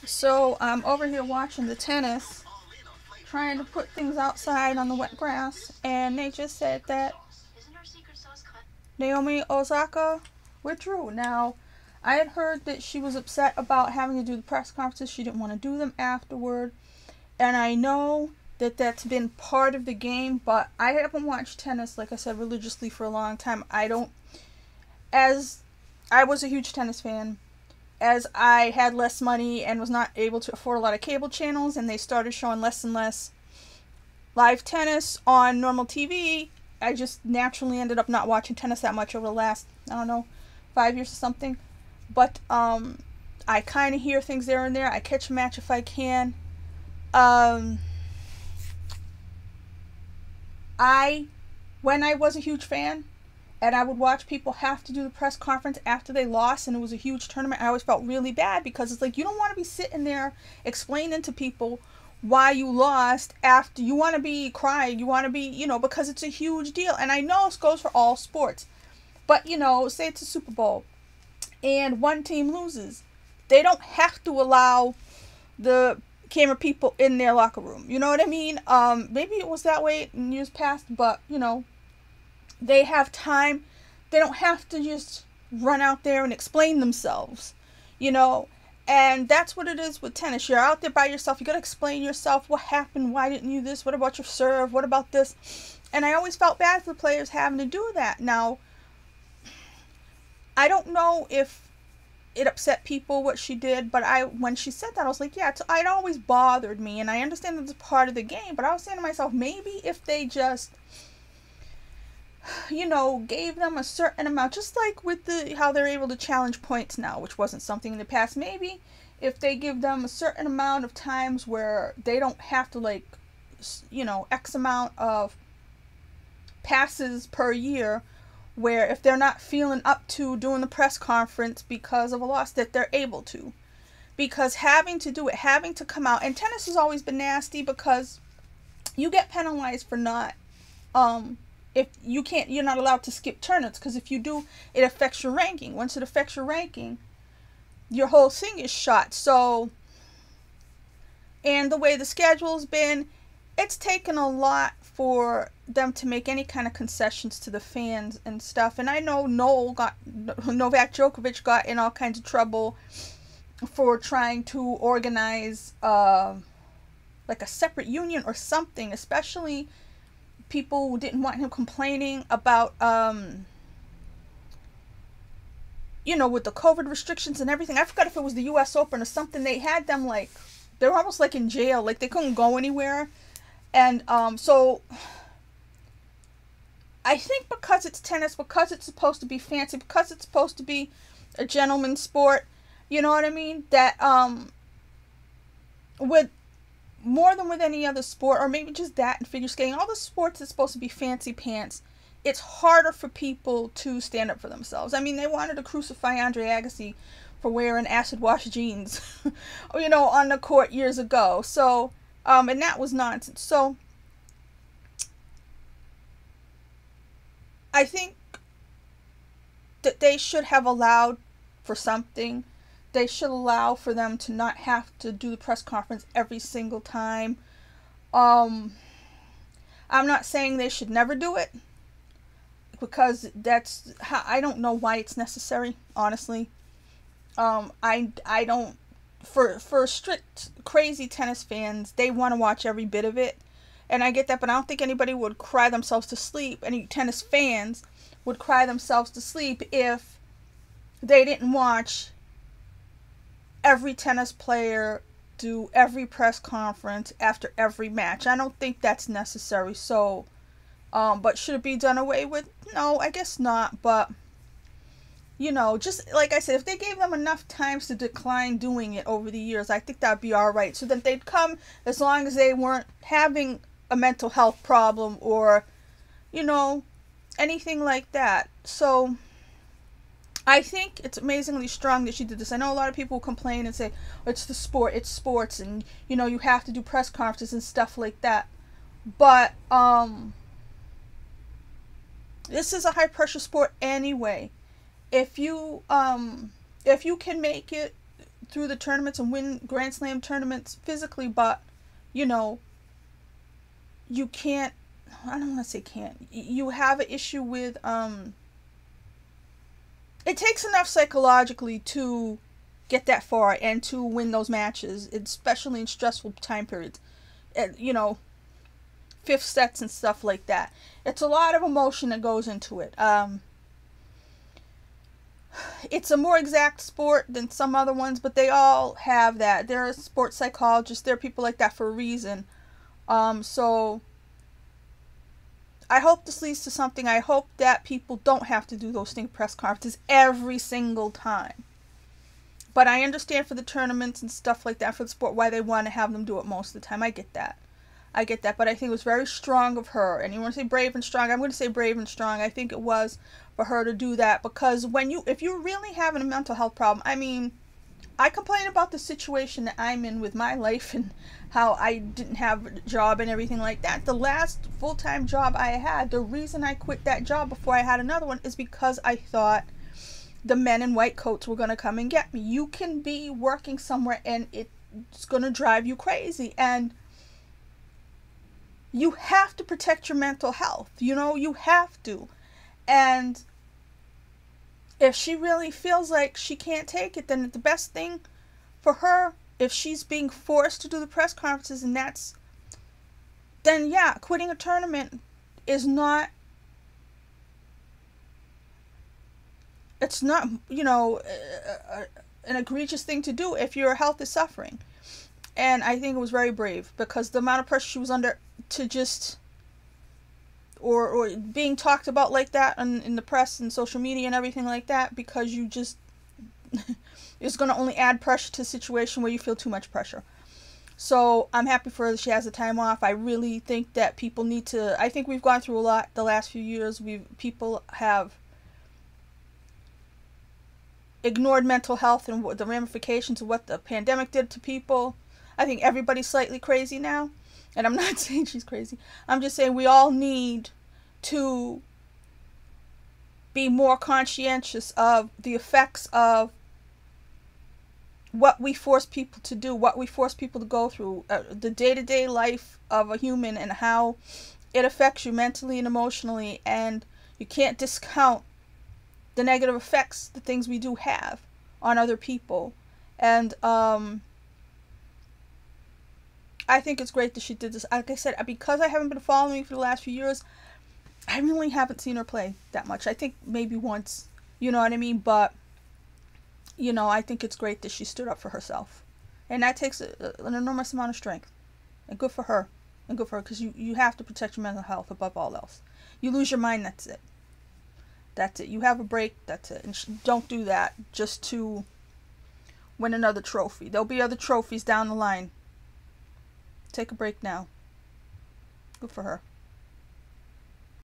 So I'm over here watching the tennis, trying to put things outside on the wet grass, and they just said that Naomi Osaka withdrew. Now, I had heard that she was upset about having to do the press conferences. She didn't want to do them afterward. And I know that that's been part of the game, but I haven't watched tennis, like I said, religiously for a long time. As I was a huge tennis fan, as I had less money and was not able to afford a lot of cable channels, and they started showing less and less live tennis on normal TV, I just naturally ended up not watching tennis that much over the last, I don't know, 5 years or something. But I kind of hear things there and there. I catch a match if I can. Um, when I was a huge fan, and I would watch people have to do the press conference after they lost and it was a huge tournament, I always felt really bad because it's like, you don't want to be sitting there explaining to people why you lost after you want to be crying, you want to be, because it's a huge deal. And I know it goes for all sports, but say it's a Super Bowl and one team loses, they don't have to allow the camera people in their locker room. You know what I mean? Maybe it was that way in years past, but they have time. They don't have to just run out there and explain themselves, and that's what it is with tennis. You're out there by yourself. You got to explain yourself. What happened? Why didn't you this? What about your serve? What about this? And I always felt bad for the players having to do that. Now, I don't know if it upset people what she did, but when she said that, I was like, yeah, it always bothered me, and I understand that it's part of the game, but I was saying to myself, maybe if they just gave them a certain amount, just like with how they're able to challenge points now, which wasn't something in the past. Maybe if they give them a certain amount of times where they don't have to X amount of passes per year, where if they're not feeling up to doing the press conference because of a loss, that they're able to. Because having to do it, having to come out, and tennis has always been nasty because you get penalized for not if you're not allowed to skip tournaments, because if you do, it affects your ranking. Once it affects your ranking, your whole thing is shot. So, and the way the schedule's been, it's taken a lot for them to make any kind of concessions to the fans and stuff. And I know Novak Djokovic got in all kinds of trouble for trying to organize like a separate union or something, especially people who didn't want him complaining about with the COVID restrictions and everything. I forgot if it was the US Open or something. They had them they were almost like in jail, like they couldn't go anywhere. And so I think because it's tennis, because it's supposed to be fancy, because it's supposed to be a gentleman's sport, you know what I mean, that with more than with any other sport, or maybe just that and figure skating, all the sports that's supposed to be fancy pants, it's harder for people to stand up for themselves. I mean, they wanted to crucify Andre Agassi for wearing acid wash jeans, on the court years ago. So, and that was nonsense. So, I think that they should have allowed for something. They should allow for them to not have to do the press conference every single time. I'm not saying they should never do it, because I don't know why it's necessary, honestly. I don't, for strict crazy tennis fans, they want to watch every bit of it, and I get that, but I don't think anybody would cry themselves to sleep. Any tennis fans would cry themselves to sleep if they didn't watch every tennis player do every press conference after every match. I don't think that's necessary. So, but should it be done away with? No, I guess not. But, just like I said, if they gave them enough times to decline doing it over the years, I think that'd be all right. So that they'd come as long as they weren't having a mental health problem or, anything like that. So I think it's amazingly strong that she did this. I know a lot of people complain and say, oh, it's sports, and you have to do press conferences and stuff like that. But this is a high pressure sport anyway. If you can make it through the tournaments and win Grand Slam tournaments physically, but, you know, you can't, I don't want to say can't, you have an issue with, it takes enough psychologically to get that far and to win those matches, especially in stressful time periods. You know, fifth sets and stuff like that. It's a lot of emotion that goes into it. It's a more exact sport than some other ones, but they all have that. There are sports psychologists, there are people like that for a reason. So I hope this leads to something. I hope that people don't have to do those stink press conferences every single time. But I understand for the tournaments and stuff like that, for the sport, why they want to have them do it most of the time. I get that. I get that. But I think it was very strong of her. And you want to say brave and strong? I'm going to say brave and strong. I think it was for her to do that. Because if you're really having a mental health problem, I mean, I complain about the situation that I'm in with my life and how I didn't have a job and everything like that. The last full-time job I had, the reason I quit that job before I had another one is because I thought the men in white coats were going to come and get me. You can be working somewhere and it's going to drive you crazy. And you have to protect your mental health. You know, you have to. And if she really feels like she can't take it, then the best thing for her, if she's being forced to do the press conferences and then yeah, quitting a tournament is not, it's not, you know, an egregious thing to do if your health is suffering. And I think it was very brave, because the amount of pressure she was under to just, or being talked about like that in the press and social media and everything like that, because you just, it's going to only add pressure to a situation where you feel too much pressure. So I'm happy for her that she has the time off. I really think that people need to, I think we've gone through a lot the last few years. People have ignored mental health and the ramifications of what the pandemic did to people. I think everybody's slightly crazy now. And I'm not saying she's crazy. I'm just saying we all need to be more conscientious of the effects of what we force people to do, what we force people to go through, the day-to-day life of a human, and how it affects you mentally and emotionally. And you can't discount the negative effects the things we do have on other people. And I think it's great that she did this. Like I said, because I haven't been following for the last few years, I really haven't seen her play that much. I think maybe once, you know what I mean? But, you know, I think it's great that she stood up for herself. And that takes an enormous amount of strength. And good for her. And good for her, because you have to protect your mental health above all else. You lose your mind, that's it. That's it. You have a break, that's it. And don't do that just to win another trophy. There'll be other trophies down the line. Take a break now. Good for her.